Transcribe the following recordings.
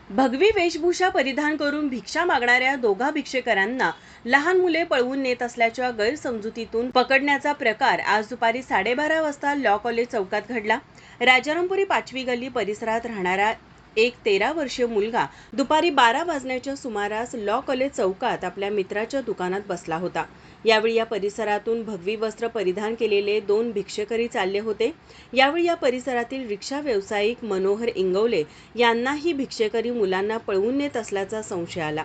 भगवी वेशभूषा परिधान करून भिक्षा मागणाऱ्या दोघा भिक्षेकरांना लहान मुले पळवून नेत असल्याच्या गैरसमजुतीतून पकडण्याचा प्रकार आज दुपारी 12:30 वाजता लॉ कॉलेज चौकात घडला। राजारामपुरी 5वी गल्ली परिसरात राहणारा एक 13 वर्षीय मुलगा दुपारी 12 वाजण्याच्या सुमारास लॉ कॉलेज चौकात आपल्या मित्राच्या दुकानात बसला होता। यावेळी या परिसरातून भगवी वस्त्र परिधान केलेले 2 भिक्षेकरी चालले होते। यावेळी या परिसरातील रिक्षा व्यावसायिक मनोहर इंगवले यांनाही भिक्षेकरी मुलांना पळवून नेत असल्याचा संशय आला।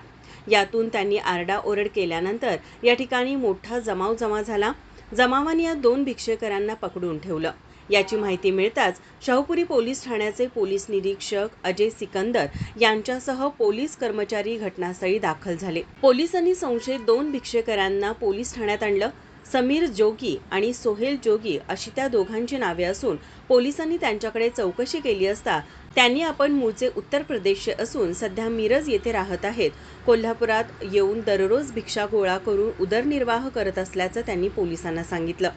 यातून त्यांनी आरडाओरड केल्यानंतर या ठिकाणी मोठा जमाव जमा झाला। जमावाने या 2 भिक्षेकरांना पकडून ठेवलं। याची माहिती मिळताच शाहूपुरी पोलीस ठाण्याचे पोलीस निरीक्षक अजय सिकंदर यांच्यासह पोलीस कर्मचारी घटनास्थळी दाखल झाले। पोलिसांनी संशयित 2 भिक्षेकरांना पोलीस ठाण्यात आणलं। समीर जोगी आणि सोहेल जोगी अशी त्या दोघांची नावे असून पोलिसांनी त्यांच्याकडे चौकशी केली असता त्यांनी आपण मूळचे उत्तर प्रदेशचे असून सध्या मिरज येथे राहत आहेत, कोल्हापुरात येऊन दररोज भिक्षा गोळा करून उदरनिर्वाह करत असल्याचं त्यांनी पोलिसांना सांगितलं।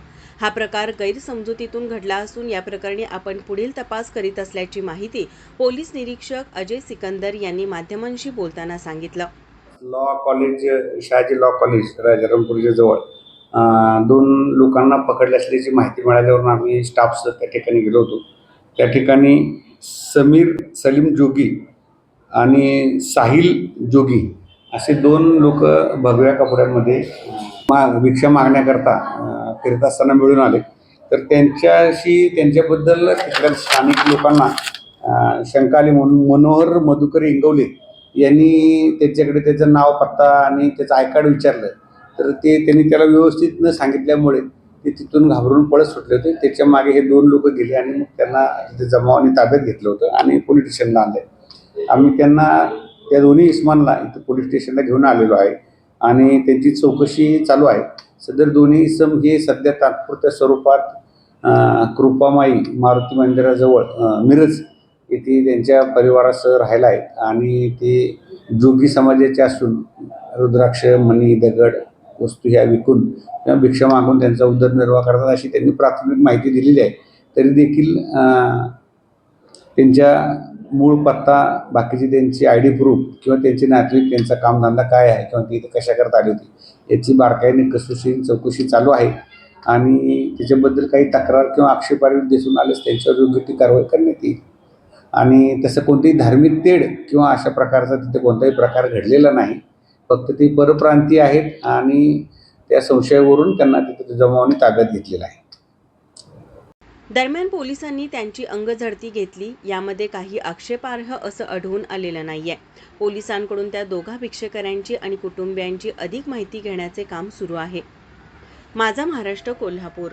हा प्रकार गैरसमजुतीतून घडला असून या प्रकरणी आपण पुढील तपास करीत असल्याची माहिती पोलीस निरीक्षक अजय सिकंदर यांनी माध्यमांशी बोलताना सांगितलं। Law college Shahaji law college राजारामपुरीच्या जवळ 2 लोकांना पकडले असल्याची माहिती मिळाल्यावरून आम्ही स्टाफ त्या ठिकाणी गेलो होतो। त्या ठिकाणी समीर सलीम जोगी आणि साहिल जोगी असे 2 लोक भगव्या कपड्यांमध्ये भिक्षा मागण्याकरता फिरत असताना मिळून आले। तर त्यांच्याबद्दल तिथल्या स्थानिक लोकांना शंका आली म्हणून मनोहर मधुकर इंगवले यांनी त्याच्याकडे त्याचं नाव, पत्ता आणि त्याचं आय कार्ड विचारलं। तर त्यांनी त्याला व्यवस्थित न सांगितल्यामुळे ते तिथून घाबरून पळत सुटले होते। त्याच्या मागे हे 2 लोक गेले आणि मग त्यांना तिथे जमावाने ताब्यात घेतलं होतं आणि पोलीस स्टेशनला आणले। आम्ही त्या दोन्ही इस्मानला इथं पोलीस स्टेशनला घेऊन आलेलो आहे आणि त्यांची चौकशी चालू आहे। सदर दोन्ही इसम हे सध्या तात्पुरत्या स्वरूपात कृपामाई मारुती मंदिराजवळ मिरज येथे त्यांच्या परिवारासह राहायला आहेत आणि ते जोगी समाजाचे असून रुद्राक्ष, मणी, दगड वस्तू ह्या विकून किंवा भिक्षा मागून त्यांचा उदरनिर्वाह करतात अशी त्यांनी प्राथमिक माहिती दिलेली आहे। तरी देखील त्यांच्या मूळ पत्ता, बाकीची त्यांची ID प्रूफ किंवा त्यांचे नातेवाईक, त्यांचा कामधंदा काय आहे किंवा ती इथे कशाकरता आली होती याची बारकाईने कसून चौकशी चालू आहे आणि त्याच्याबद्दल काही तक्रार किंवा आक्षेपार्ह दिसून आल्यास त्यांच्यावर योग्य ती कारवाई करण्यात येईल। आणि तसं कोणतीही धार्मिक तेढ किंवा अशा प्रकारचा तिथे कोणताही प्रकार घडलेला नाही। फक्त ते परप्रांतीय आहेत आणि त्या संशयावरून त्यांना तिथे जमावाने ताब्यात घेतलेलं आहे। दरम्यान पोलिसांनी त्यांची अंगझडती घेतली। यामध्ये काही आक्षेपार्ह असं आढळून आलेलं नाहीये। पोलिसांकडून त्या दोघा भिक्षेकरांची आणि कुटुंबियांची अधिक माहिती घेण्याचे काम सुरू आहे। माझा महाराष्ट्र, कोल्हापूर।